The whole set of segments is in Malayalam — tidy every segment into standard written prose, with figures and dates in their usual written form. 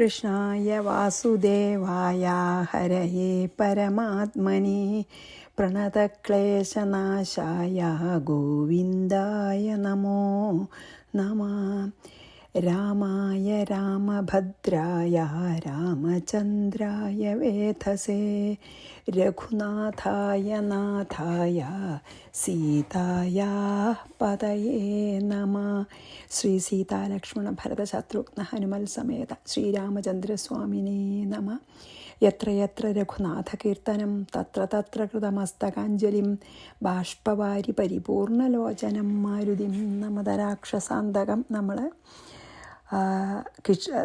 कृष्णाय वासुदेवाय हरये परमात्मने प्रणतक्लेशनाशाय गोविन्दाय नमो नमः। रामाय रामभद्राय रामचन्द्राय वेधसे रघुनाथाय नाथाय सीताया पतये नमः। श्री सीता लक्ष्मण भरत शत्रुघ्न हनुमल समेत श्रीरामचन्द्रस्वामिने नमः। यत्र यत्र रघुनाथकीर्तनं तत्र तत्र कृतमस्तकाञ्जलिं ബാഷ്പവാരി പരിപൂർണലോചനം മാരുതിം നമതരാക്ഷസാന്തകം. നമ്മൾ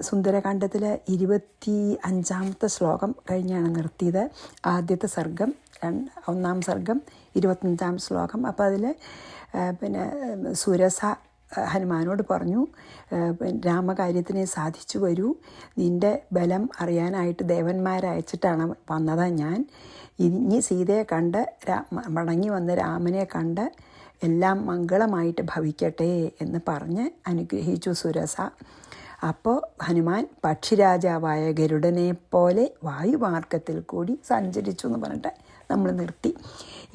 സുന്ദരകാണ്ഡത്തിലെ 25ാമത്തെ ശ്ലോകം കഴിഞ്ഞാണ് നിർത്തിയത്. ആദ്യത്തെ സർഗം, ഒന്നാം സർഗം, 25ാം ശ്ലോകം. അപ്പോൾ അതിൽ സുരസ ഹനുമാനോട് പറഞ്ഞു, രാമകാര്യത്തിനെ സാധിച്ചു വരൂ, നിൻ്റെ ബലം അറിയാനായിട്ട് ദേവന്മാരയച്ചിട്ടാണ് വന്നത് ഞാൻ. ഇനി സീതയെ കണ്ട് മടങ്ങി വന്ന് രാമനെ കണ്ട് എല്ലാം മംഗളമായിട്ട് ഭവിക്കട്ടെ എന്ന് പറഞ്ഞ് അനുഗ്രഹിച്ചു സുരസ. അപ്പോൾ ഹനുമാൻ പക്ഷിരാജാവായ ഗരുഡനെ പോലെ വായുമാർഗത്തിൽ കൂടി സഞ്ചരിച്ചു എന്ന് പറഞ്ഞിട്ട് നമ്മൾ നിർത്തി.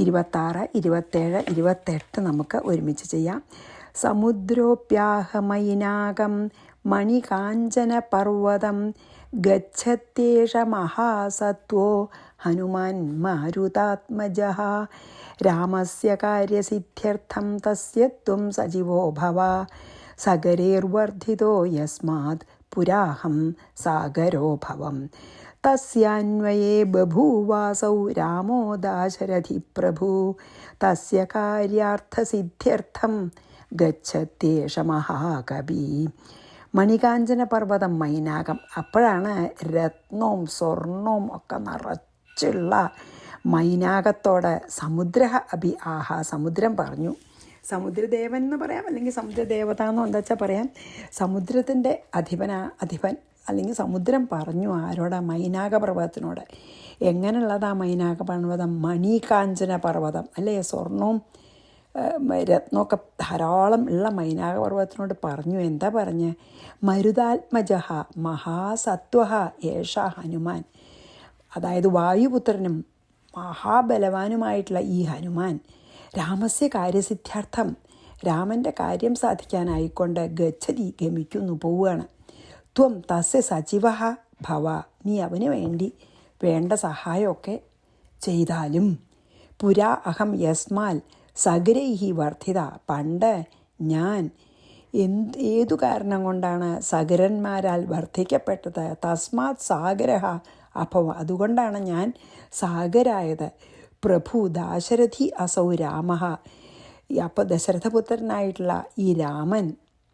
26, 27, 28 നമുക്ക് ഒരുമിച്ച് ചെയ്യാം. സമുദ്രോപ്യാഹമൈനാകം മണികാഞ്ചനപർവ്വതം ഗച്ഛത്യേഷ മഹാസത്വോ ഹനുമാൻ മാരുതാത്മജഃ. രാമസ്യ കാര്യസിദ്ധ്യർത്ഥം തസ്യ ത്വം സജീവോ ഭവ. സഗരേർവർദ്ധിതോ യസ്മാത് പുരാഹം സാഗരോഭവം. തസ്യാന്വയേ ബഭൂവാസൗ രാമോ ദാശരഥി പ്രഭു. തസ്യ കാര്യാർത്ഥസിദ്ധ്യർത്ഥം ഗച്ഛത്യേഷ മഹാകവി. മണികാഞ്ചന പർവ്വതം മൈനാകം. അപ്പോഴാണ് രത്നവും സ്വർണവും ഒക്കെ നിറച്ചുള്ള മൈനാകത്തോടെ സമുദ്ര അഭി ആഹ, സമുദ്രം പറഞ്ഞു. സമുദ്രദേവൻ എന്ന് പറയാം, അല്ലെങ്കിൽ സമുദ്രദേവത എന്നോ എന്താ വെച്ചാൽ പറയാം. സമുദ്രത്തിൻ്റെ അധിപൻ അല്ലെങ്കിൽ സമുദ്രം പറഞ്ഞു ആരോടാ? മൈനാക പർവ്വതത്തിനോട്. എങ്ങനെയുള്ളതാ മൈനാക പർവ്വതം? മണികാഞ്ചന പർവ്വതം അല്ലേ, സ്വർണവും രത്നമൊക്കെ ധാരാളം ഉള്ള മൈനാക പർവ്വതത്തിനോട് പറഞ്ഞു. എന്താ പറഞ്ഞ്? മരുതാത്മജഃ മഹാസത്വഃ ഏഷ ഹനുമാൻ. അതായത് വായുപുത്രനും മഹാബലവാനുമായിട്ടുള്ള ഈ ഹനുമാൻ രാമസ്യ കാര്യസിദ്ധ്യാർത്ഥം, രാമൻ്റെ കാര്യം സാധിക്കാനായിക്കൊണ്ട് ഗച്ഛതി ഗമിക്കുന്നു, പോവുകയാണ്. ത്വം തസ്യ സജീവഃ ഭവ, നീ അവന് വേണ്ടി വേണ്ട സഹായമൊക്കെ ചെയ്താലും. പുരാ അഹം യസ്മാൽ സഗരൈഹി വർദ്ധിത, പണ്ട് ഞാൻ ഏതു കാരണം കൊണ്ടാണ് സഗരന്മാരാൽ വർദ്ധിക്കപ്പെട്ടത്? തസ്മാത് സാഗരഃ അഭവ, അതുകൊണ്ടാണ് ഞാൻ സാഗരായത്. പ്രഭു ദാശരഥി അസൗ രാമഃ. അപ്പോൾ ദശരഥപുത്രനായിട്ടുള്ള ഈ രാമൻ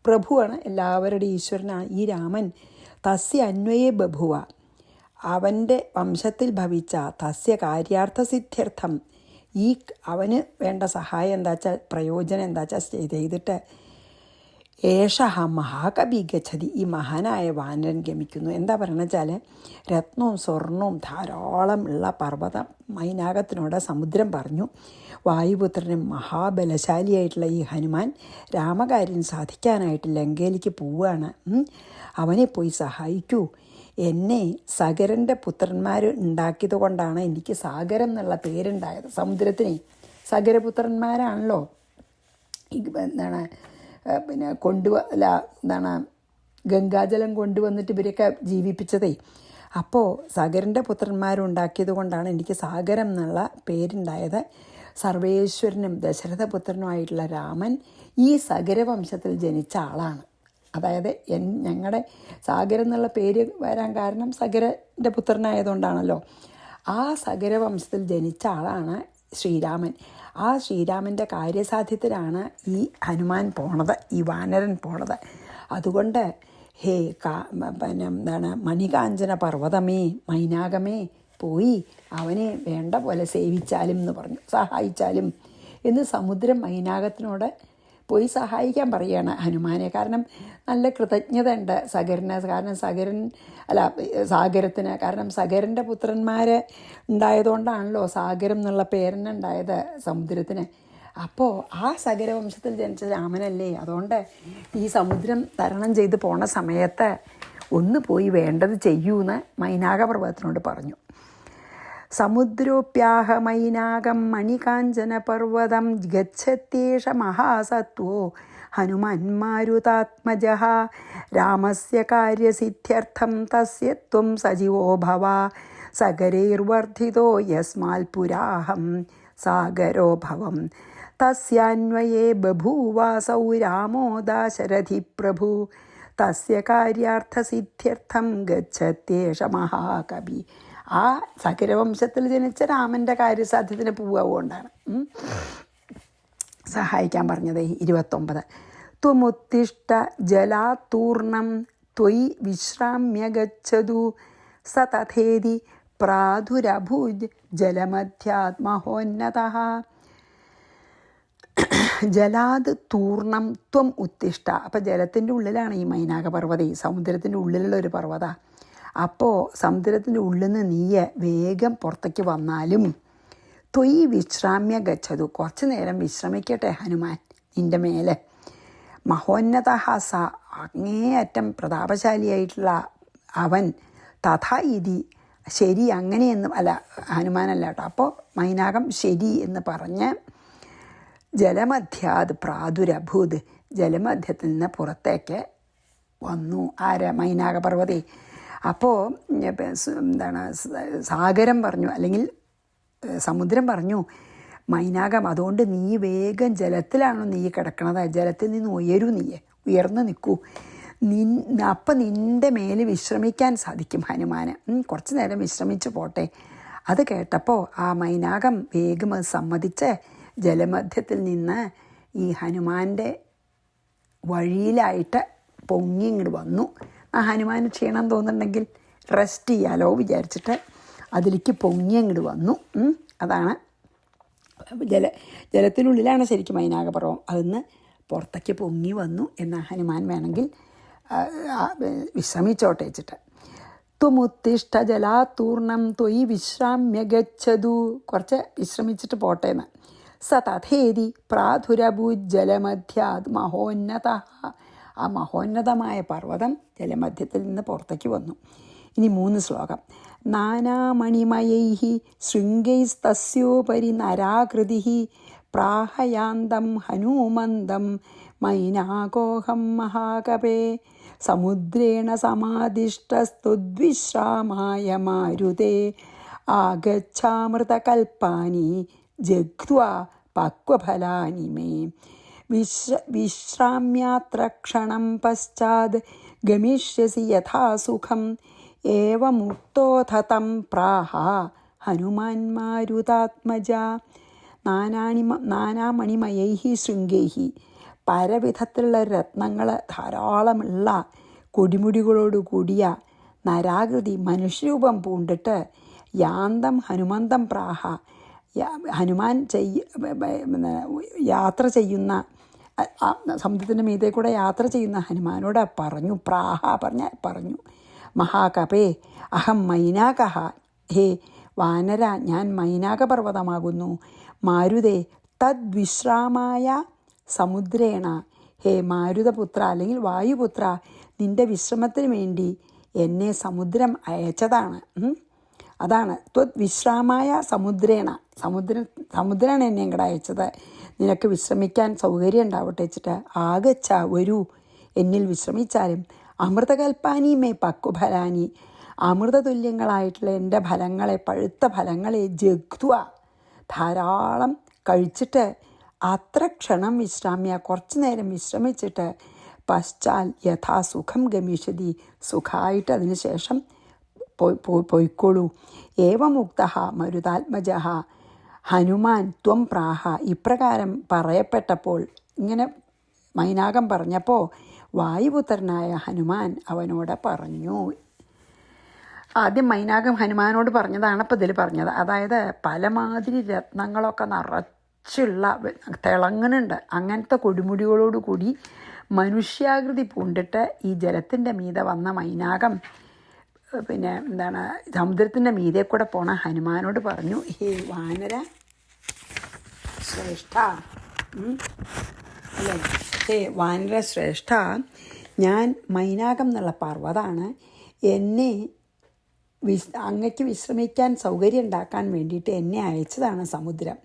പ്രഭുവാണ്, എല്ലാവരുടെ ഈശ്വരനാണ് ഈ രാമൻ. തസ്യ അന്വയേ ബഭുവ, അവൻ്റെ വംശത്തിൽ ഭവിച്ച, തസ്യ കാര്യാർത്ഥസിദ്ധ്യർത്ഥം, ഈ അവന് വേണ്ട സഹായം എന്താ വെച്ചാൽ, പ്രയോജനം എന്താ വെച്ചാൽ ചെയ്തിട്ട് ഏഷഹ മഹാകവി ഗച്ഛതി, ഈ മഹാനായ വാനരൻ ഗമിക്കുന്നു. എന്താ പറയുക വെച്ചാൽ, രത്നവും സ്വർണവും ധാരാളം ഉള്ള പർവ്വതം മൈനാകത്തിനോട് സമുദ്രം പറഞ്ഞു. വായുപുത്രനും മഹാബലശാലിയായിട്ടുള്ള ഈ ഹനുമാൻ രാമകാര്യം സാധിക്കാനായിട്ട് ലങ്കയിലേക്ക് പോവുകയാണ്. അവനെ പോയി സഹായിക്കൂ. എന്നെ സഗരൻ്റെ പുത്രന്മാർ ഉണ്ടാക്കിയത് കൊണ്ടാണ് എനിക്ക് സാഗരം എന്നുള്ള പേരുണ്ടായത്. സമുദ്രത്തിനെ സഗരപുത്രന്മാരാണല്ലോ എന്താണ് ഗംഗാജലം കൊണ്ടുവന്നിട്ട് ഇവരൊക്കെ ജീവിപ്പിച്ചതേ. അപ്പോൾ സഗരൻ്റെ പുത്രന്മാരുണ്ടാക്കിയത് കൊണ്ടാണ് എനിക്ക് സാഗരം എന്നുള്ള പേരുണ്ടായത്. സർവേശ്വരനും ദശരഥപുത്രനുമായിട്ടുള്ള രാമൻ ഈ സഗരവംശത്തിൽ ജനിച്ച ആളാണ്. അതായത് ഞങ്ങളുടെ സാഗരം എന്നുള്ള പേര് വരാൻ കാരണം സഗരൻ്റെ പുത്രനായതുകൊണ്ടാണല്ലോ. ആ സഗരവംശത്തിൽ ജനിച്ച ആളാണ് ശ്രീരാമൻ. ആ ശ്രീരാമൻ്റെ കാര്യസാധ്യത്തിലാണ് ഈ ഹനുമാൻ പോണത്, ഈ വാനരൻ പോണത്. അതുകൊണ്ട് ഹേ മണികാഞ്ചന പർവ്വതമേ, മൈനാകമേ, പോയി അവനെ വേണ്ട പോലെ സേവിച്ചാലും എന്ന് പറഞ്ഞു, സഹായിച്ചാലും എന്ന് സമുദ്രം മൈനാകത്തിനോട് പോയി സഹായിക്കാൻ പറയുകയാണ് ഹനുമാനെ. കാരണം നല്ല കൃതജ്ഞത ഉണ്ട് സഗരന്. കാരണം സാഗരത്തിന്, കാരണം സഗരൻ്റെ പുത്രന്മാർ ഉണ്ടായതുകൊണ്ടാണല്ലോ സാഗരം എന്നുള്ള പേരനുണ്ടായത് സമുദ്രത്തിന്. അപ്പോൾ ആ സഗരവംശത്തിൽ ജനിച്ച രാമനല്ലേ. അതുകൊണ്ട് ഈ സമുദ്രം തരണം ചെയ്ത് പോണ സമയത്ത് ഒന്ന് പോയി വേണ്ടത് ചെയ്യൂന്ന് മൈനാകപർവ്വതത്തിനോട് പറഞ്ഞു. സമുദ്രോപ്യാഹ മൈനാകം മണികാഞ്ചനപർവ്വതം ഗച്ഛത്യേഷ മഹാസത്വോ ഹനുമാന്മാരുതാത്മജഃ രാമസ്യ കാര്യസിദ്ധ്യർത്ഥം തസ്യ ത്വം സജീവോ ഭവ സഗരൈർവർദ്ധിതോ യസ്മാൽപുരാഹം സാഗരോ ഭവം തസ്യാന്വയേ ബഭൂവാസൗ രാമോ ദാശരഥി പ്രഭു തസ്യ കാര്യാർത്ഥസിദ്ധ്യർത്ഥം ഗച്ഛത്യേഷ മഹാകവി. ആ സകരവംശത്തിൽ ജനിച്ച രാമൻ്റെ കാര്യസാധ്യത്തിന് പോവുകൊണ്ടാണ് സഹായിക്കാൻ പറഞ്ഞത്. 29 ത്വമുത്തിഷ്ഠ ജലാത്തൂർണം ത്വയി വിശ്രാമ്യ ഗച്ഛതു സ തഥേതി പ്രാദുരഭുജ് ജലമധ്യാത് മഹോന്നതഃ. ജലാത് തൂർണം ത്വം ഉത്തിഷ്ഠ. അപ്പം ജലത്തിൻ്റെ ഉള്ളിലാണ് ഈ മൈനാകപർവ്വത, ഈ സമുദ്രത്തിൻ്റെ ഉള്ളിലുള്ള ഒരു പർവ്വത. അപ്പോൾ സമുദ്രത്തിൻ്റെ ഉള്ളിൽ നിന്ന് നീയെ വേഗം പുറത്തേക്ക് വന്നാലും ത്വയി വിശ്രാമ്യ ഗച്ഛതു, കുറച്ച് നേരം വിശ്രമിക്കട്ടെ ഹനുമാൻ നിൻ്റെ മേലെ. മഹോന്നത സ, അങ്ങേയറ്റം പ്രതാപശാലിയായിട്ടുള്ള അവൻ, തഥാ ഇതി, ശരി അങ്ങനെയെന്നും അല്ല, ഹനുമാനല്ല കേട്ടോ. അപ്പോൾ മൈനാകം ശരി എന്ന് പറഞ്ഞ് ജലമധ്യാത് പ്രാദുരഭൂത്, ജലമധ്യത്തിൽ നിന്ന് പുറത്തേക്ക് വന്നു. മൈനാകപർവ്വതേ. അപ്പോൾ എന്താണ്, സാഗരം പറഞ്ഞു, അല്ലെങ്കിൽ സമുദ്രം പറഞ്ഞു, മൈനാകം അതുകൊണ്ട് നീ വേഗം ജലത്തിലാണോ നീ കിടക്കണത്, ജലത്തിൽ നിന്ന് ഉയർന്നു നിൽക്കൂ, അപ്പം നിൻ്റെ മേൽ വിശ്രമിക്കാൻ സാധിക്കും ഹനുമാന്. കുറച്ച് നേരം വിശ്രമിച്ചു പോട്ടെ. അത് കേട്ടപ്പോൾ ആ മൈനാകം വേഗം അത് സമ്മതിച്ച് ജലമധ്യത്തിൽ നിന്ന് ഈ ഹനുമാൻ്റെ വഴിയിലായിട്ട് പൊങ്ങി ഇങ്ങോട്ട് വന്നു. ആ ഹനുമാന് ക്ഷീണം തോന്നുന്നുണ്ടെങ്കിൽ റെസ്റ്റ് ചെയ്യാലോ വിചാരിച്ചിട്ട് അതിലേക്ക് പൊങ്ങി അങ്ങോട്ട് വന്നു. അതാണ് ജലത്തിനുള്ളിലാണ് ശരിക്കും മൈനാകപർവ്വം. അതിന്ന് പുറത്തേക്ക് പൊങ്ങി വന്നു എന്ന ഹനുമാൻ വേണമെങ്കിൽ വിശ്രമിച്ചോട്ടെ വെച്ചിട്ട്. ത്വമുത്തിഷ്ഠ ജലാത്തൂർണം ത്വയി വിശ്രാമ്യ ഗച്ഛതു, കുറച്ച് വിശ്രമിച്ചിട്ട് പോട്ടെ എന്ന്. സ തഥേതി പ്രാധുരഭുജലമധ്യാത് മഹോന്നത, ആ മഹോന്നതമായ പർവ്വതം ജലമധ്യത്തിൽ നിന്ന് പുറത്തേക്ക് വന്നു. ഇനി 3 ശ്ലോകം. നാനാമണിമയൈഃ ശൃംഗൈസ്തസ്യോപരി നരാകൃതിഃ പ്രാഹയാന്തം ഹനൂമന്തം മൈനാകോഹം മഹാകപേ സമുദ്രേണ സമാദിഷ്ടസ്തുദ്വിശ്രാമായ മാരുതേ ആഗച്ഛാമൃതകൽപ്പാനി ജഗ്ധ്വാ പക്വഫലാനി മേ വിശ്രാമ്യാത്ര ക്ഷണം പശ്ചാത് ഗമിഷ്യസി യഥാ സുഖം ഏവമുക്തോഥതം പ്രാഹ ഹനുമാൻ മാരുതാത്മജ. നാനാമണിമയൈഃ ശൃംഗൈഃ, പലവിധത്തിലുള്ള രത്നങ്ങൾ ധാരാളമുള്ള കൊടിമുടികളോട് കൂടിയ നരാകൃതി മനുഷ്യരൂപം പൂണ്ടിട്ട് യാന്തം ഹനുമന്തം പ്രാഹ, ഹനുമാൻ യാത്ര ചെയ്യുന്ന സമുദ്രത്തിൻ്റെ മീതെ കൂടെ യാത്ര ചെയ്യുന്ന ഹനുമാനോട് പറഞ്ഞു, പ്രാഹ പറഞ്ഞു, മഹാകപേ അഹം മൈനാകഃ, ഹേ വാനര ഞാൻ മൈനാകപർവ്വതമാകുന്നു. മാരുതേ തദ്വിശ്രാമായ സമുദ്രേണ, ഹേ മാരുതപുത്ര അല്ലെങ്കിൽ വായുപുത്ര, നിൻ്റെ വിശ്രമത്തിന് വേണ്ടി എന്നെ സമുദ്രം അയച്ചതാണ്. അതാണ് ത്വദ്വിശ്രാമായ സമുദ്രേണ, സമുദ്രമാണ് എന്നെ ഇങ്ങോട്ട് അയച്ചത്, നിനക്ക് വിശ്രമിക്കാൻ സൗകര്യം ഉണ്ടാവട്ടെ വെച്ചിട്ട്. ആഗച്ഛ വരൂ, എന്നിൽ വിശ്രമിച്ചാലും. അമൃതകൽപ്പാനി മേ പക്വഫലാനി, അമൃതതുല്യങ്ങളായിട്ടുള്ള എൻ്റെ ഫലങ്ങളെ, പഴുത്ത ഫലങ്ങളെ ജഗ്ധ്വ ധാരാളം കഴിച്ചിട്ട്, അത്ര ക്ഷണം വിശ്രാമ്യ കുറച്ചു നേരം വിശ്രമിച്ചിട്ട്, പശ്ചാൽ യഥാസുഖം ഗമിഷ്യതി സുഖമായിട്ട് അതിന് ശേഷം പൊയ്ക്കോളൂ. ഏവമുക്ത മരുതാത്മജ ഹനുമാൻ ത്വം പ്രാഹ, ഇപ്രകാരം പറയപ്പെട്ടപ്പോൾ, ഇങ്ങനെ മൈനാകം പറഞ്ഞപ്പോൾ വായുപുത്രനായ ഹനുമാൻ അവനോട് പറഞ്ഞു. ആദ്യം മൈനാകം ഹനുമാനോട് പറഞ്ഞതാണ് ഇപ്പോൾ ഇതിൽ പറഞ്ഞത്. അതായത് പലമാതിരി രത്നങ്ങളൊക്കെ നിറച്ചുള്ള തിളങ്ങുന്നുണ്ട്, അങ്ങനത്തെ കൊടുമുടികളോട് കൂടി മനുഷ്യാകൃതി പൂണ്ടിട്ട് ഈ ജലത്തിൻ്റെ മീതെ വന്ന മൈനാകം പിന്നെ എന്താണ് സമുദ്രത്തിൻ്റെ മീതെ കൂടെ പോണ ഹനുമാനോട് പറഞ്ഞു, ഹേ വാനര ശ്രേഷ്ഠ, അല്ലേ, ഹേ വാനര ശ്രേഷ്ഠ, ഞാൻ മൈനാകം എന്നുള്ള പർവ്വതമാണ്. എന്നെ അങ്ങയ്ക്ക് വിശ്രമിക്കാൻ സൗകര്യം ഉണ്ടാക്കാൻ വേണ്ടിയിട്ട് എന്നെ അയച്ചതാണ് സമുദ്രം.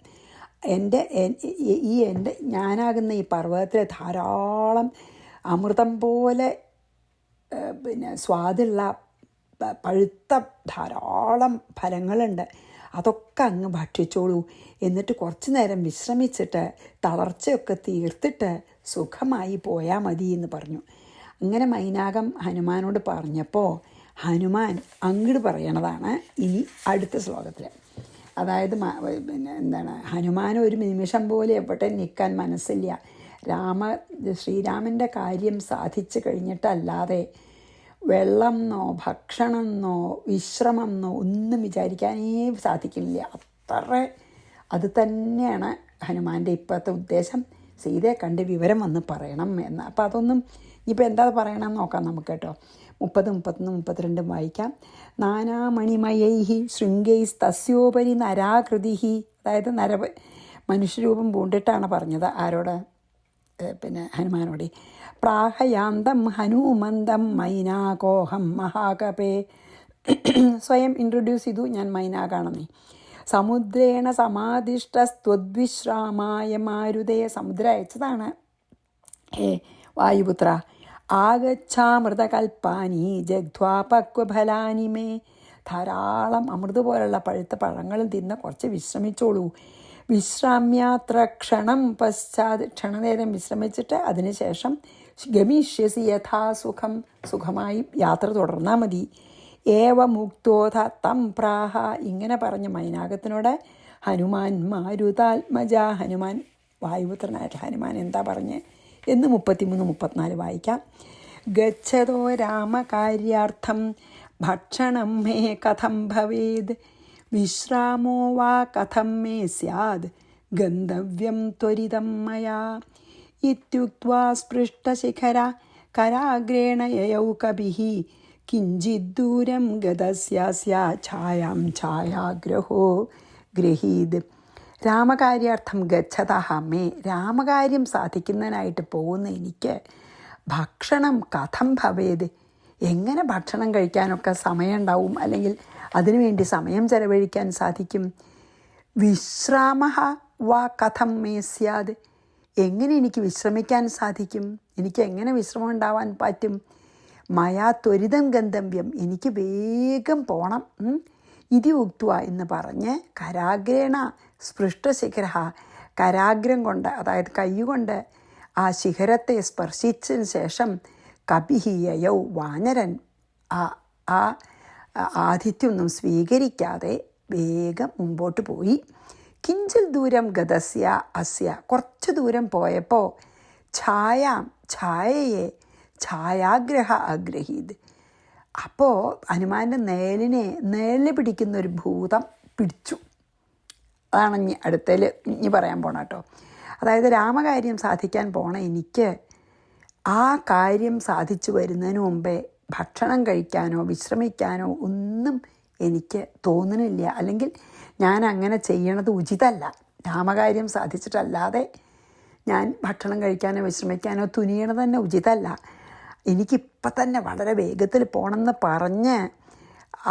ഞാനാകുന്ന ഈ പർവ്വതത്തിൽ ധാരാളം അമൃതം പോലെ സ്വാദുള്ള പഴുത്ത ധാരാളം ഫലങ്ങളുണ്ട്. അതൊക്കെ അങ്ങ് ഭക്ഷിച്ചോളൂ. എന്നിട്ട് കുറച്ച് നേരം വിശ്രമിച്ചിട്ട് തളർച്ചയൊക്കെ തീർത്തിട്ട് സുഖമായി പോയാൽ മതി എന്ന് പറഞ്ഞു. അങ്ങനെ മൈനാകം ഹനുമാനോട് പറഞ്ഞപ്പോൾ ഹനുമാൻ അങ്ങോട്ട് പറയണതാണ് ഇനി അടുത്ത ശ്ലോകത്തിൽ. അതായത് ഹനുമാൻ ഒരു നിമിഷം പോലെ എവിടെ നിൽക്കാൻ മനസ്സില്ല. ശ്രീരാമൻ്റെ കാര്യം സാധിച്ചു കഴിഞ്ഞിട്ടല്ലാതെ വെള്ളമെന്നോ ഭക്ഷണമെന്നോ വിശ്രമമെന്നോ ഒന്നും വിചാരിക്കാനേ സാധിക്കില്ല. അത്ര അത് തന്നെയാണ് ഹനുമാൻ്റെ ഇപ്പോഴത്തെ ഉദ്ദേശം. സീതയെ കണ്ട് വിവരം വന്ന് പറയണം എന്ന്. അപ്പോൾ അതൊന്നും ഇനിയിപ്പോൾ എന്താ പറയണമെന്ന് നോക്കാം നമുക്ക് കേട്ടോ. 30, 31, 32 വായിക്കാം. നാനാമണിമയൈഹി ശൃംഗൈസ് തസ്യോപരി നരാകൃതിഹി. അതായത് മനുഷ്യരൂപം പൂണ്ടിട്ടാണ് പറഞ്ഞത്. ആരോട്? ഹനുമാനോട്. പ്രാഹയാന്തം ഹനുമന്തം മൈനാകോഹം മഹാകപേ. സ്വയം ഇൻട്രൊഡ്യൂസ് ചെയ്തു, ഞാൻ മൈനാകാണെന്നേ. സമുദ്രേണ സമാധിഷ്ടസ്ത്വദ്വിശ്രാമായ മാരുതേ. സമുദ്രം അയച്ചതാണ്. വായുപുത്ര ആഗച്ഛാമൃതകൽപ്പാനി ജഗ്ധ്വാ പക്വഫലാനി മേ. ധാരാളം അമൃത് പോലുള്ള പഴുത്ത പഴങ്ങളും തിന്ന് കുറച്ച് വിശ്രമിച്ചോളൂ. വിശ്രാമ്യാത്ര ക്ഷണം പശ്ചാത്. ക്ഷണനേരം വിശ്രമിച്ചിട്ട് അതിനുശേഷം ഗമിഷ്യസി യഥാസുഖം. സുഖമായി യാത്ര തുടർന്നാൽ മതി. ഏവമുക്തോധ തം പ്രാഹ. ഇങ്ങനെ പറഞ്ഞ മൈനാകത്തിനോട് ഹനുമാൻ മാരുതാത്മജ. ഹനുമാൻ വായുപുത്രനായിട്ട് ഹനുമാൻ എന്താ പറഞ്ഞ് എന്ന് 33, 34 വായിക്കാം. ഗച്ഛതോ രാമകാര്യാർത്ഥം ഭക്ഷണം മേ കഥം ഭവേത്. വിശ്രാമോ വാ കഥം മേ സ്യാദ് ഗന്തവ്യം ത്വരിതം മയാ. ഇത്യുക്ത്വാ സ്പൃഷ്ടശിഖര കരാഗ്രേണ യയൗ കപിഃ. കിഞ്ചിദ്ദൂരം ഗതസ്യാസ്യ ഛായാം ഛായാഗ്രഹോ ഗൃഹീത്. രാമകാര്യാർത്ഥം ഗച്ഛതഃ മേ. രാമകാര്യം സാധിക്കുന്നതിനായിട്ട് പോകുന്ന എനിക്ക് ഭക്ഷണം കഥം ഭവേത്. എങ്ങനെ ഭക്ഷണം കഴിക്കാനൊക്കെ സമയമുണ്ടാവും, അല്ലെങ്കിൽ അതിനുവേണ്ടി സമയം ചെലവഴിക്കാൻ സാധിക്കും? വിശ്രാമഃ വാ കഥം മേ സ്യാദ്. എങ്ങനെ എനിക്ക് വിശ്രമിക്കാൻ സാധിക്കും? എനിക്ക് എങ്ങനെ വിശ്രമം ഉണ്ടാവാൻ പറ്റും? മയാ ത്വരിതം ഗന്തവ്യം. എനിക്ക് വേഗം പോകണം. ഇതി ഉക്ത്വ എന്ന് പറഞ്ഞ് കരാഗ്രേണ സ്പൃഷ്ടശിഖര. കരാഗ്രം കൊണ്ട്, അതായത് കൈകൊണ്ട് ആ ശിഖരത്തെ സ്പർശിച്ചതിന് ശേഷം കപിഹിയയൗ. വാനരൻ ആ ആതിഥ്യമൊന്നും സ്വീകരിക്കാതെ വേഗം മുമ്പോട്ട് പോയി. കിഞ്ചിൽ ദൂരം ഗതസ്യ അസ്യ. കുറച്ച് ദൂരം പോയപ്പോൾ ഛായയെ ഛായാഗ്രഹ അഗ്രഹീത്. അപ്പോൾ ഹനുമാൻ്റെ നേലിനെ പിടിക്കുന്ന ഒരു ഭൂതം പിടിച്ചു. അതാണ് ഇനി പറയാൻ പോണ കേട്ടോ. അതായത് രാമകാര്യം സാധിക്കാൻ പോണ എനിക്ക് ആ കാര്യം സാധിച്ചു വരുന്നതിന് മുമ്പേ ഭക്ഷണം കഴിക്കാനോ വിശ്രമിക്കാനോ ഒന്നും എനിക്ക് തോന്നുന്നില്ല. അല്ലെങ്കിൽ ഞാൻ അങ്ങനെ ചെയ്യണത് ഉചിതമല്ല. രാമകാര്യം സാധിച്ചിട്ടല്ലാതെ ഞാൻ ഭക്ഷണം കഴിക്കാനോ വിശ്രമിക്കാനോ തുനിയണത് തന്നെ ഉചിതമല്ല. എനിക്കിപ്പം തന്നെ വളരെ വേഗത്തിൽ പോകണമെന്ന് പറഞ്ഞ്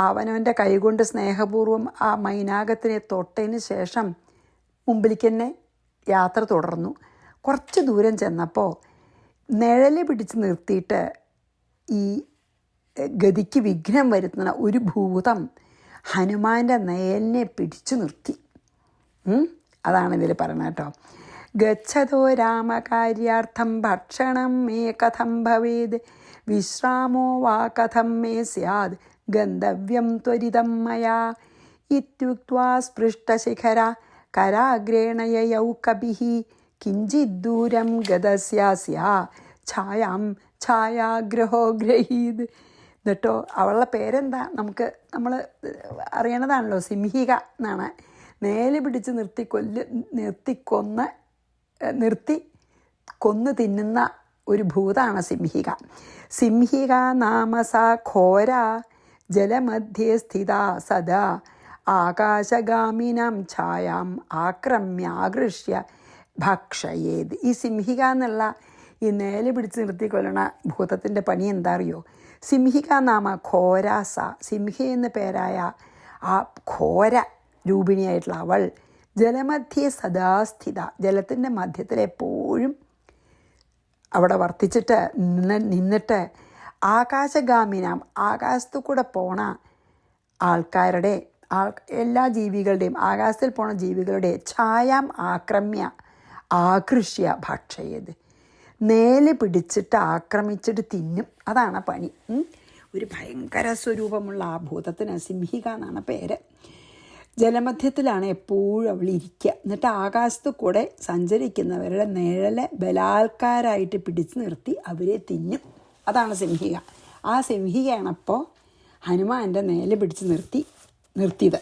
അവനവൻ്റെ കൈകൊണ്ട് സ്നേഹപൂർവ്വം ആ മൈനാകത്തിനെ തൊട്ടതിന് ശേഷം മുമ്പിലേക്ക് തന്നെ യാത്ര തുടർന്നു. കുറച്ച് ദൂരം ചെന്നപ്പോൾ നിഴല് പിടിച്ച് നിർത്തിയിട്ട് ഈ ഗതിക്ക് വിഘ്നം വരുത്തുന്ന ഒരു ഭൂതം ഹനുമാൻ്റെ നേലിനെ പിടിച്ചു നിർത്തി. അതാണ് ഇതിൽ പറയുന്നത് കേട്ടോ. ഗച്ഛതോ രാമകാര്യാർത്ഥം ഭക്ഷണം മേ കഥം ഭവേത്. വിശ്രാമോ വാ കഥം മേ സ്യാദ് ഗന്തവ്യം ത്വരിതം മയാ. ഇത്യുക്ത്വാ സ്പൃഷ്ടശിഖര കരാഗ്രേണ യയൗ കപിഃ. കിഞ്ചിദ്ദൂരം ഗതസ്യാസ്യ ഛായാം ഛായാഗ്രഹോ ഗ്രഹീത്. എന്നിട്ടോ അവളുടെ പേരെന്താ നമ്മൾ അറിയണതാണല്ലോ, സിംഹിക എന്നാണ്. നേല് പിടിച്ച് നിർത്തി കൊന്ന് തിന്നുന്ന ഒരു ഭൂതാണ് സിംഹിക. സിംഹിക നാമ സാ ഘോര ജലമധ്യേ സ്ഥിത സദാ ആകാശഗാമിനാം ഛായാം ആക്രമ്യാകൃഷ്യ ഭക്ഷയേത്. ഈ സിംഹിക എന്നുള്ള ഈ നേല് പിടിച്ച് നിർത്തി കൊല്ലണ ഭൂതത്തിൻ്റെ പണി എന്താ അറിയോ? സിംഹിക നാമ ഘോരാസ, സിംഹ എന്ന പേരായ ആ ഘോര രൂപിണിയായിട്ടുള്ള അവൾ ജലമധ്യേ സദാസ്ഥിത, ജലത്തിൻ്റെ മധ്യത്തിൽ എപ്പോഴും അവിടെ വർത്തിച്ചിട്ട് നിന്നിട്ട് ആകാശഗാമിനാം, ആകാശത്തു കൂടെ പോണ ആൾക്കാരുടെ എല്ലാ ജീവികളുടെയും, ആകാശത്തിൽ പോണ ജീവികളുടെ ഛായാം ആക്രമ്യ ആകൃഷ്യ ഭക്ഷയത്, നേല് പിടിച്ചിട്ട് ആക്രമിച്ചിട്ട് തിന്നും. അതാണ് പണി. ഒരു ഭയങ്കര സ്വരൂപമുള്ള ആ ഭൂതത്തിന് സിംഹിക എന്നാണ് പേര്. ജലമധ്യത്തിലാണ് എപ്പോഴും അവൾ ഇരിക്കുക. എന്നിട്ട് ആകാശത്ത് കൂടെ സഞ്ചരിക്കുന്നവരുടെ നിഴലെ ബലാത്കാരായിട്ട് പിടിച്ചു നിർത്തി അവരെ തിന്നും. അതാണ് സിംഹിക. ആ സിംഹികയാണ് അപ്പോൾ ഹനുമാൻ്റെ നേലെ പിടിച്ച് നിർത്തിയത്.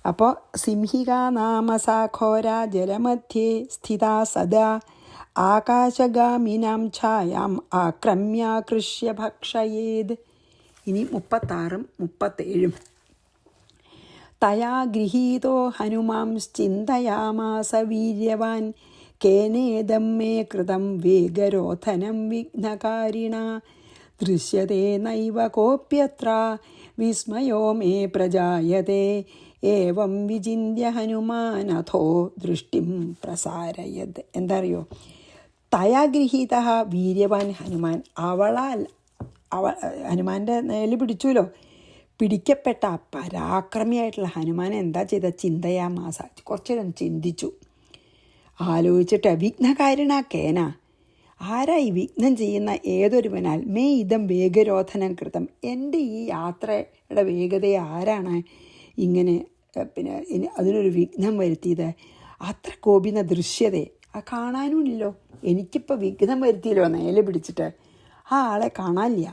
അപ്പോൾ സിംഹിക നാമ സാഘോര ജലമധ്യേ സ്ഥിതാ സദാ ആകാശഗാമിനാം ഛായാം ആക്രമ്യാകൃഷ്യ ഭക്ഷയേത്. ഇനി 36ഉം 37ഉം. തയാ ഗൃഹീതോ ഹനുമാംശ്ചിന്തയാമാസ വീര്യവാൻ കേനേദം മേ കൃതം വേഗരോധനം വിഘ്നകാരിണ ദൃശ്യത്തെ നൈവ കോപ്യത്ര വിസ്മയോ മേ പ്രജായത്തെ ഏവം വിചിന്യ ഹനുമാനഥോ ദൃഷ്ടിം പ്രസാരയത്. എന്താ അറിയോ? തയാഗൃഹീത വീര്യവാൻ ഹനുമാൻ, ഹനുമാൻ്റെ നേല് പിടിച്ചുല്ലോ, പിടിക്കപ്പെട്ട പരാക്രമിയായിട്ടുള്ള ഹനുമാനെ എന്താ ചെയ്ത? ചിന്തയാമാസ, കുറച്ചേരം ചിന്തിച്ചു, ആലോചിച്ചിട്ട് വിഘ്നകാരിണ കേന, ആരായി വിഘ്നം ചെയ്യുന്ന ഏതൊരുവനാൽ മേ ഇതം വേഗരോധനം കൃതം, എൻ്റെ ഈ യാത്രയുടെ വേഗതയെ ആരാണ് ഇങ്ങനെ അതിനൊരു വിഘ്നം വരുത്തിയത്? അത്ര കോപിന ദൃശ്യതേ, ആ കാണാനുമില്ലല്ലോ, എനിക്കിപ്പോൾ വിഘ്നം വരുത്തിയല്ലോ നേലെ പിടിച്ചിട്ട്, ആ ആളെ കാണാനില്ല.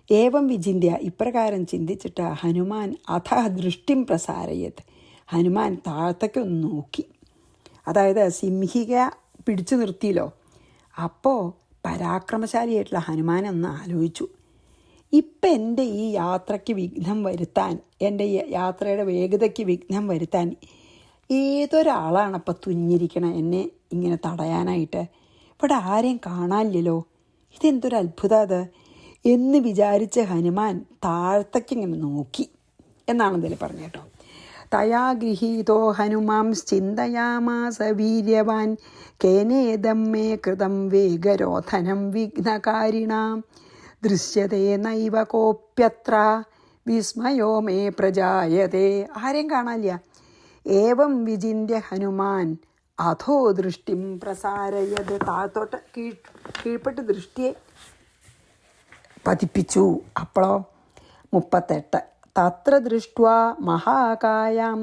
ഏവം വിചിന്യ, ഇപ്രകാരം ചിന്തിച്ചിട്ട് ഹനുമാൻ അഥ ദൃഷ്ടിം പ്രസാരയത്, ഹനുമാൻ താഴത്തേക്കൊന്ന് നോക്കി. അതായത് സിംഹിക പിടിച്ചു നിർത്തിയല്ലോ, അപ്പോൾ പരാക്രമശാലിയായിട്ടുള്ള ഹനുമാൻ ഒന്ന് ആലോചിച്ചു, ഇപ്പം എൻ്റെ ഈ യാത്രയ്ക്ക് വിഘ്നം വരുത്താൻ, എൻ്റെ യാത്രയുടെ വേഗതയ്ക്ക് വിഘ്നം വരുത്താൻ ഏതൊരാളാണ് അപ്പം തുന്നിയിരിക്കണം എന്നെ ഇങ്ങനെ തടയാനായിട്ട്? ഇവിടെ ആരെയും കാണാനില്ലല്ലോ, ഇതെന്തൊരു അത്ഭുതം അത് എന്ന് വിചാരിച്ച് ഹനുമാൻ താഴത്തേക്കിങ്ങനെ നോക്കി എന്നാണ് ഇതിൽ പറഞ്ഞു കേട്ടോ. തയാ ഗൃഹീതോ ഹനുമാംശ്ചിന്തയാമാസ വീര്യവാൻ കേനേദം മേ കൃതം വേഗരോധനം വിഘ്നകാരിണ ദൃശ്യത്തെ നൈവ കോപ്യത്ര വിസ്മയോ മേ പ്രജായത്തെ. ആരെയും കാണാനില്ല. ഏവം വിചിന്യ ഹനുമാൻ അധോ ദൃഷ്ടിം പ്രസാരയത്, താഴത്തോട്ട് കീഴ്പ്പെട്ട് ദൃഷ്ടിയെ പതിപ്പിച്ചു. അപ്പോഴോ 38. തത്ര ദൃഷ്ട്വാ മഹാകായാം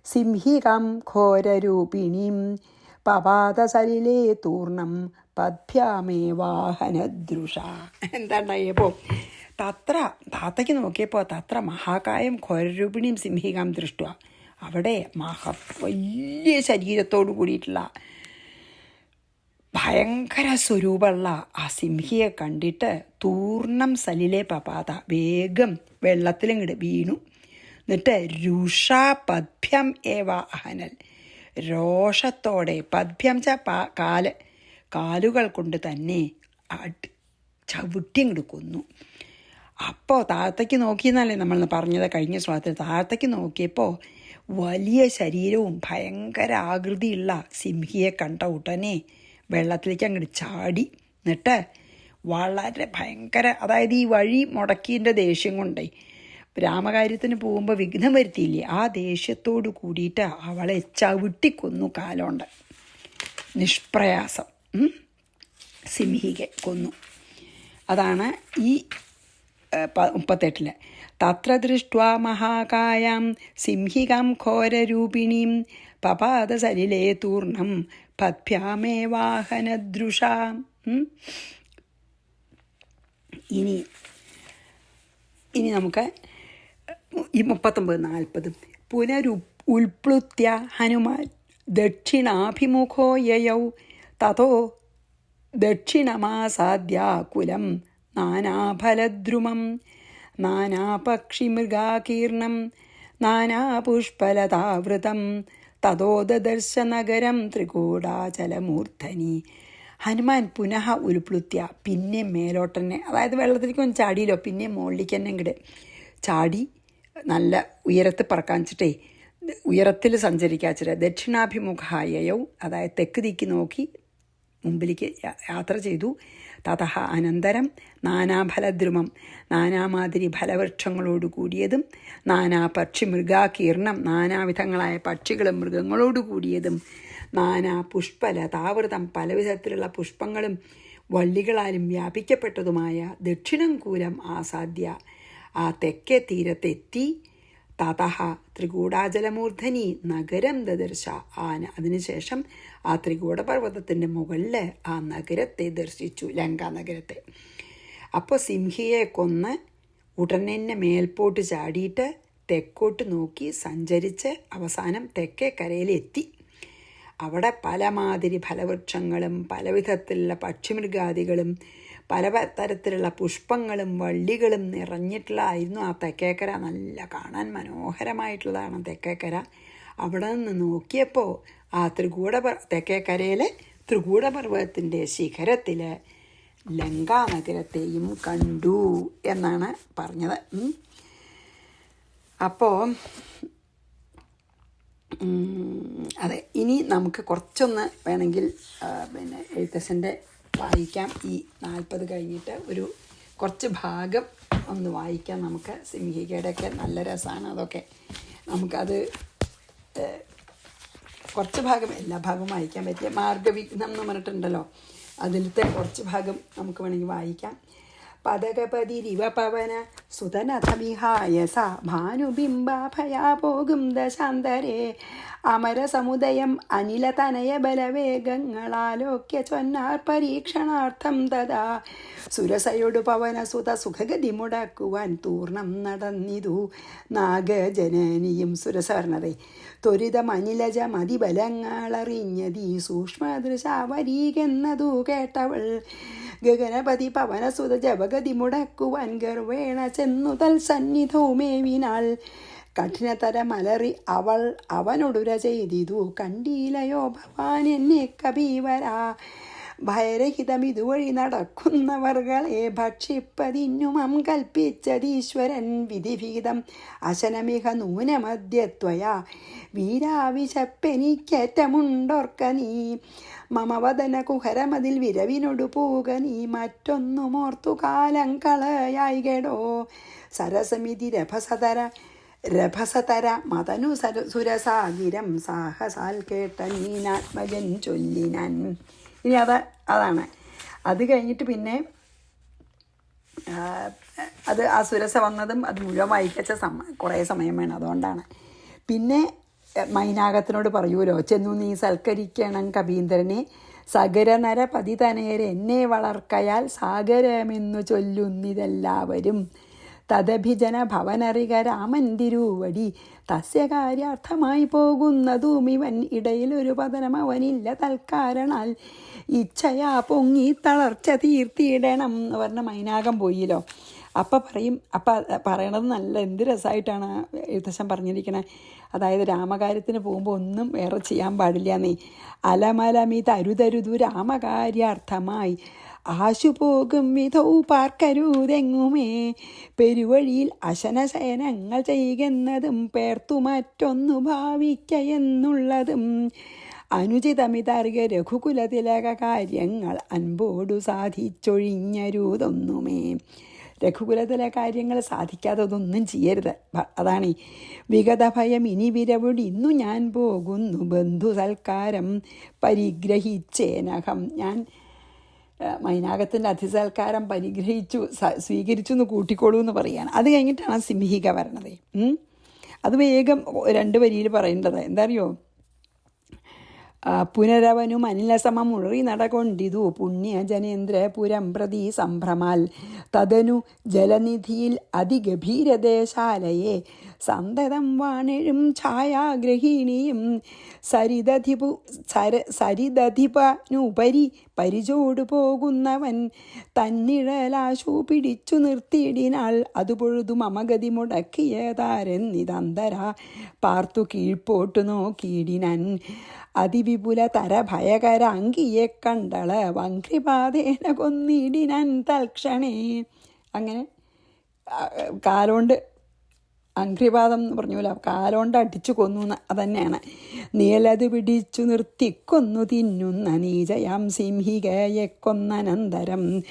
സിംഹികാം ഘോരരൂപിണീം പപാതസലിലേ തൂർണം പദ്ഭ്യാമേ വാഹനദ്രുഷ. എന്താണ്ടായപ്പോൾ താത്തയ്ക്ക് നോക്കിയപ്പോൾ തത്ര മഹാകായം ഘോരരൂപിണിയും സിംഹികാം ദൃഷ്ട, അവിടെ വലിയ ശരീരത്തോടു കൂടിയിട്ടുള്ള ഭയങ്കര സ്വരൂപമുള്ള ആ സിംഹിയെ കണ്ടിട്ട് തൂർണം സലിലെ പപാത, വേഗം വെള്ളത്തിലിങ്ങോട്ട് വീണു. എന്നിട്ട് രുഷാ പദ്ഭ്യം ഏവ അഹനൽ, രോഷത്തോടെ, പദ്ഭ്യം കാലുകൾ കൊണ്ട് തന്നെ ചവിട്ടിങ്ങോട്ട് കൊന്നു. അപ്പോൾ താഴത്തേക്ക് നോക്കിയെന്നല്ലേ നമ്മൾ പറഞ്ഞത് കഴിഞ്ഞ ശ്ലോകത്തിൽ. താഴത്തേക്ക് നോക്കിയപ്പോൾ വലിയ ശരീരവും ഭയങ്കര ആകൃതിയുള്ള സിംഹിയെ കണ്ട ഉടനെ വെള്ളത്തിലേക്ക് അങ്ങോട്ട് ചാടി. എന്നിട്ട് വളരെ ഭയങ്കര, അതായത് ഈ വഴി മുടക്കിൻ്റെ ദേഷ്യം കൊണ്ടേ രാമകാര്യത്തിന് പോകുമ്പോൾ വിഘ്നം വരുത്തിയില്ലേ, ആ ദേഷ്യത്തോട് കൂടിയിട്ട് അവളെ ചവിട്ടിക്കൊന്നു കാലോണ്ട്, നിഷ്പ്രയാസം സിംഹിക കൊന്നു. അതാണ് ഈ 38. തത്ര ദൃഷ്ട്വാ മഹാകായാം സിംഹികാം ഘോരരൂപിണീം പപാതസലിലേ തൂർണം പദ്ഭ്യാമേ വാഹനദ്രുഷാ. ഇനി നമുക്ക് ഈ 39-40 ഉൽപ്ലുത്യ ഹനുമാൻ ദക്ഷിണാഭിമുഖോ യയൗ തതോ ദക്ഷിണമാസാദ്യാകുലം നാനാഫലദ്രുമം നാനാപക്ഷിമൃഗാകീർണം നാനാപുഷ്പലതാവൃതം തതോ ദദർശ നഗരം ത്രികൂടാചലമൂർധനി ഹനുമാൻ പുനഃ ഉരുപ്ലുത്യ, പിന്നെ മേലോട്ടന്നെ, അതായത് വെള്ളത്തിലേക്ക് ഒന്ന് ചാടിയല്ലോ, പിന്നെ മുകളിലേക്ക് തന്നെ ഇങ്ങോട്ട് ചാടി നല്ല ഉയരത്തിൽ പറക്കാൻ വെച്ചിട്ടേ ഉയരത്തിൽ സഞ്ചരിക്കാച്ചിട്ട് ദക്ഷിണാഭിമുഖായയൗ, അതായത് തെക്ക് ദിക്കി നോക്കി മുമ്പിലേക്ക് യാത്ര ചെയ്തു. തതഹ അനന്തരം നാനാഫലദ്രുമം, നാനാമാതിരി ഫലവൃക്ഷങ്ങളോട് കൂടിയതും നാനാ പക്ഷി മൃഗാകീർണം, നാനാവിധങ്ങളായ പക്ഷികളും മൃഗങ്ങളോട് കൂടിയതും നാനാ പുഷ്പലതാവൃതം, പലവിധത്തിലുള്ള പുഷ്പങ്ങളും വള്ളികളാലും വ്യാപിക്കപ്പെട്ടതുമായ ദക്ഷിണംകൂലം ആസാദ്യ, ആ തെക്കേ തീരത്തെത്തി. തതഹ ത്രികൂടാചലമൂർധനി നഗരം ദദർശ, അതിനുശേഷം ആ ത്രികൂടപർവ്വതത്തിൻ്റെ മുകളിൽ ആ നഗരത്തെ ദർശിച്ചു, ലങ്കാ നഗരത്തെ. അപ്പോൾ സിംഹിയെ കൊന്ന് ഉടനെ മേൽപോട്ട് ചാടിയിട്ട് തെക്കോട്ട് നോക്കി സഞ്ചരിച്ച് അവസാനം തെക്കേ കരയിലെത്തി. അവിടെ പലമാതിരി ഫലവൃക്ഷങ്ങളും പലവിധത്തിലുള്ള പക്ഷിമൃഗാദികളും പല തരത്തിലുള്ള പുഷ്പങ്ങളും വള്ളികളും നിറഞ്ഞിട്ടുള്ളതായിരുന്നു ആ തെക്കേക്കര. നല്ല കാണാൻ മനോഹരമായിട്ടുള്ളതാണ് തെക്കേക്കര. അവിടെ നിന്ന് നോക്കിയപ്പോൾ ആ തെക്കേക്കരയിലെ ത്രികൂടപർവ്വതത്തിൻ്റെ ശിഖരത്തിൽ ലങ്കാനഗരത്തെയും കണ്ടു എന്നാണ് പറഞ്ഞത്. അപ്പോൾ അതെ, ഇനി നമുക്ക് കുറച്ചൊന്ന് വേണമെങ്കിൽ എഴുത്തച്ഛൻ്റെ വായിക്കാം. ഈ 40 കഴിഞ്ഞിട്ട് ഒരു കുറച്ച് ഭാഗം ഒന്ന് വായിക്കാം നമുക്ക്. സിംഹികയുടെയൊക്കെ നല്ല രസമാണ് അതൊക്കെ. നമുക്കത് കുറച്ച് ഭാഗം, എല്ലാ ഭാഗവും വായിക്കാൻ പറ്റില്ല. മാർഗവിഘ്നം എന്ന് പറഞ്ഞിട്ടുണ്ടല്ലോ, അതിലത്തെ കുറച്ച് ഭാഗം നമുക്ക് വേണമെങ്കിൽ വായിക്കാം. പദകപതിരിവ പവന സുതനഥമിഹായസ ഭാനുബിംബാഭയാ പോകും ദശാന്തരേ അമരസമുദയം അനിലതനയ ബലവേഗങ്ങളാലോക്യ ചൊന്നാർ പരീക്ഷണാർത്ഥം തഥാ സുരസയോടു പവനസുത സുഖഗതി മുടക്കുവാൻ തൂർണം നടന്നിതു നാഗജനനിയും. സുരസ പറഞ്ഞതേ ത്വരിതമനിലജ മതിബലങ്ങളറിഞ്ഞതീ സൂക്ഷ്മദൃശാവരീകെന്നതു കേട്ടവൾ ഗഗനപതി പവനസുത ജപഗതി മുടക്കുവാൻ ഗർവേണ ചെന്നു തൽസന്നിധവുമേവിനാൾ. കഠിനതരമലറി അവൾ അവനൊടുര ചെയ്തിതു കണ്ടീലയോ ഭവാൻ എന്നെ കപീവരാ. ഭയരഹിതമിതുവഴി നടക്കുന്നവർകളെ ഭക്ഷിപ്പതിന്നുമം കൽപ്പിച്ചതീശ്വരൻ വിധിവിഹിതം അശനമിക നൂനമദ്യത്വയാ വീരാവിശപ്പെനിക്കേറ്റമുണ്ടോർക്ക നീ. മമവദന കുഹരമതിൽ വിരവിനൊടു പോക നീ മറ്റൊന്നുമോർത്തു കാലം കളയായികടോ. സരസമിതി രഭസതര മതനു സുരസാഗിരം സാഹസാൽ കേട്ട നീനാത്മജൻ ചൊല്ലിനാൻ. ഇനി അതാണ്. അത് കഴിഞ്ഞിട്ട് പിന്നെ അത് ആ സുരസ വന്നതും അത് മുഴുവൻ വായിക്കച്ച കുറേ സമയം വേണം, അതുകൊണ്ടാണ്. പിന്നെ മൈനാകത്തിനോട് പറയൂലോ, ചെന്നു നീ സൽക്കരിക്കണം കപീന്ദ്രനെ, സഗരനര പതിതനയരെ എന്നെ വളർക്കയാൽ സാഗരമെന്നു ചൊല്ലുന്നിതെല്ലാവരും. തദഭിജന ഭവനറിക രാമൻ തിരുവടി തസ്യ കാര്യാർത്ഥമായി പോകുന്നതുമിവൻ. ഇടയിലൊരു പതനം അവനില്ല തൽക്കാരണാൽ ഇച്ഛയാ പൊങ്ങി തളർച്ച തീർത്തിയിടണം എന്ന് പറഞ്ഞ മൈനാകം പോയില്ലോ. അപ്പം പറയണത് നല്ല എന്ത് രസമായിട്ടാണ് എഴുത്തച്ഛൻ പറഞ്ഞിരിക്കണേ. അതായത് രാമകാര്യത്തിന് പോകുമ്പോൾ ഒന്നും വേറെ ചെയ്യാൻ പാടില്ല എന്നേ. അലമലമി തരുതരുതു രാമകാര്യാർത്ഥമായി ആശു പോകും വിധൗ പാർക്കരുതെങ്ങുമേ. പെരുവഴിയിൽ അശനശയനങ്ങൾ ചെയ്യുന്നതും പേർത്തു മറ്റൊന്നു ഭാവിക്ക എന്നുള്ളതും അനുചിതമിതറിക രഘുകുലതിലക കാര്യങ്ങൾ അൻപോടു സാധിച്ചൊഴിഞ്ഞരുതൊന്നുമേ. രഘുകുലത്തിലെ കാര്യങ്ങൾ സാധിക്കാത്തതൊന്നും ചെയ്യരുത്. അതാണ് വിഗത ഭയം ഇനി വിരവുടി ഇന്നു ഞാൻ പോകുന്നു ബന്ധു സൽക്കാരം പരിഗ്രഹിച്ചേനകം. ഞാൻ മൈനാകത്തിൻ്റെ അതിസൽക്കാരം സ്വീകരിച്ചു എന്ന് കൂട്ടിക്കോളൂ എന്ന് പറയുകയാണ്. അത് കഴിഞ്ഞിട്ടാണ് സിംഹിക വരണത്. അത് വേഗം 2 വരിയിൽ പറയേണ്ടത് എന്താ അറിയോ? പുനരവനും അനിലസമം മുഴറി നടകൊണ്ടിതു പുണ്യജനേന്ദ്രപുരം പ്രതി സംഭ്രമാൽ. തദനു ജലനിധിയിൽ അതിഗഭീരദേശാലയെ സന്തതം വാണിഴും ഛായാഗ്രഹിണിയും സരിദധിപനുപരി പരിചോടു പോകുന്നവൻ തന്നിഴലാശു പിടിച്ചു നിർത്തിയിടിനാൾ അതു പൊഴുതു മമഗതി മുടക്കിയതാരെന്നിതന്തര പാർത്തു കീഴ്പോട്ടു നോക്കിയിടിനൻ അതിവിപുല തര ഭയകര അങ്കിയെ കണ്ടള വങ്ക്രിപാതേന കൊന്നിടിനൻ തൽക്ഷണേ. അങ്ങനെ കാലോണ്ട് അങ്ക്രിപാദം എന്ന് പറഞ്ഞൂല, കാലോണ്ട് അടിച്ചു കൊന്നു അതന്നെയാണ്. നീലത് പിടിച്ചു നിർത്തിക്കൊന്നു തിന്നുന്ന നീചയാം സിംഹികയെ കൊന്നനന്തരം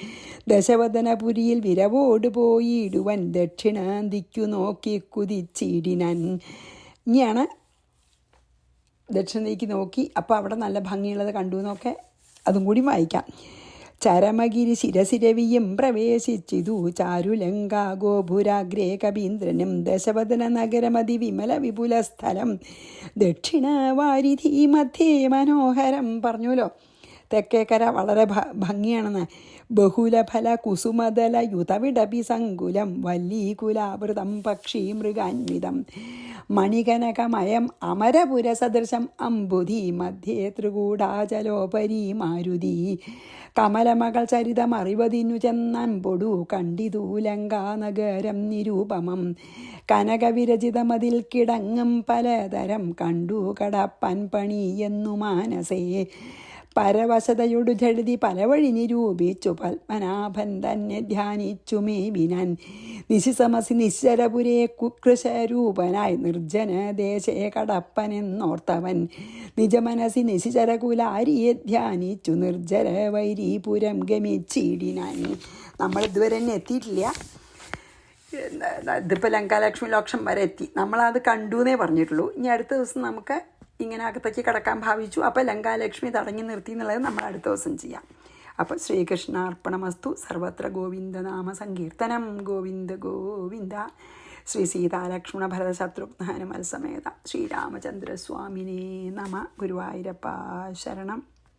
ദശവദനപുരിയിൽ വിരവോട് പോയിടുവൻ ദക്ഷിണാന്തിക്കു നോക്കി കുതിച്ചിടിനൻ. ഇനിയാണ് ദക്ഷിണേക്ക് നോക്കി, അപ്പോൾ അവിടെ നല്ല ഭംഗിയുള്ളത് കണ്ടു എന്നൊക്കെ അതും കൂടി വായിക്കാം. ചരമഗിരി ശിരസിരവിയും പ്രവേശിച്ചിതു ചാരുലങ്കാ ഗോപുരാഗ്രേ കവീന്ദ്രനും ദശവദന നഗരമതി വിമല വിപുല സ്ഥലം ദക്ഷിണവാരിധി മധ്യേ മനോഹരം. പറഞ്ഞുല്ലോ തെക്കേക്കര വളരെ ഭംഗിയാണെന്ന്. ബഹുലഫല കുസുമദല യുതവിടപി സങ്കുലം വല്ലീകുലാവൃതം പക്ഷി മൃഗാന്വിതം മണികനകമയം അമരപുരസദൃശം അംബുധി മധ്യേ ത്രികൂടാചലോപരി മാരുതി കമലമകൾ ചരിതമറിവതിനു ചെന്നമ്പൊടു കണ്ടിതു ലങ്കാനഗരം നിരൂപമം കനകവിരചിതമതിൽ കിടങ്ങും പലതരം കണ്ടു കടപ്പൻ പണി എന്നു മാനസേ പരവശതയൊടു ജഡിതി പലവഴി നിരൂപിച്ചു പത്മനാഭൻ തന്നെ ധ്യാനിച്ചു മേബിനാൻ നിശിസമസി നിശ്ചരപുരേ കുകൃശരൂപനായി നിർജ്ജന ദേശേ കടപ്പനെന്നോർത്തവൻ നിജമനസി നിശിചരകുലാരിയെ ധ്യാനിച്ചു നിർജ്ജര വൈരീപുരം ഗമിച്ചിടിനാൻ. നമ്മൾ ഇതുവരെ തന്നെ എത്തിയിട്ടില്ല. ഇതിപ്പോൾ ലങ്കാലക്ഷ്മി ലോക്ഷം വരെ എത്തി. നമ്മളത് കണ്ടു എന്നേ പറഞ്ഞിട്ടുള്ളൂ. ഇനി അടുത്ത ദിവസം നമുക്ക് ഇങ്ങനെ അകത്തേക്ക് കടക്കാൻ ഭാവിച്ചു. അപ്പോൾ ലങ്കാലക്ഷ്മി തടഞ്ഞു നിർത്തി എന്നുള്ളത് നമ്മൾ അടുത്ത ദിവസം ചെയ്യാം. അപ്പോൾ ശ്രീകൃഷ്ണാർപ്പണമസ്തു. സർവത്ര ഗോവിന്ദനാമ സങ്കീർത്തനം. ഗോവിന്ദ ഗോവിന്ദ. ശ്രീ സീതാലക്ഷ്മണ ഭരത ശത്രുഘ്ന ഹനുമൽ സമേത ശ്രീരാമചന്ദ്രസ്വാമിനേ നമ. ഗുരുവായൂരപ്പ ശരണം.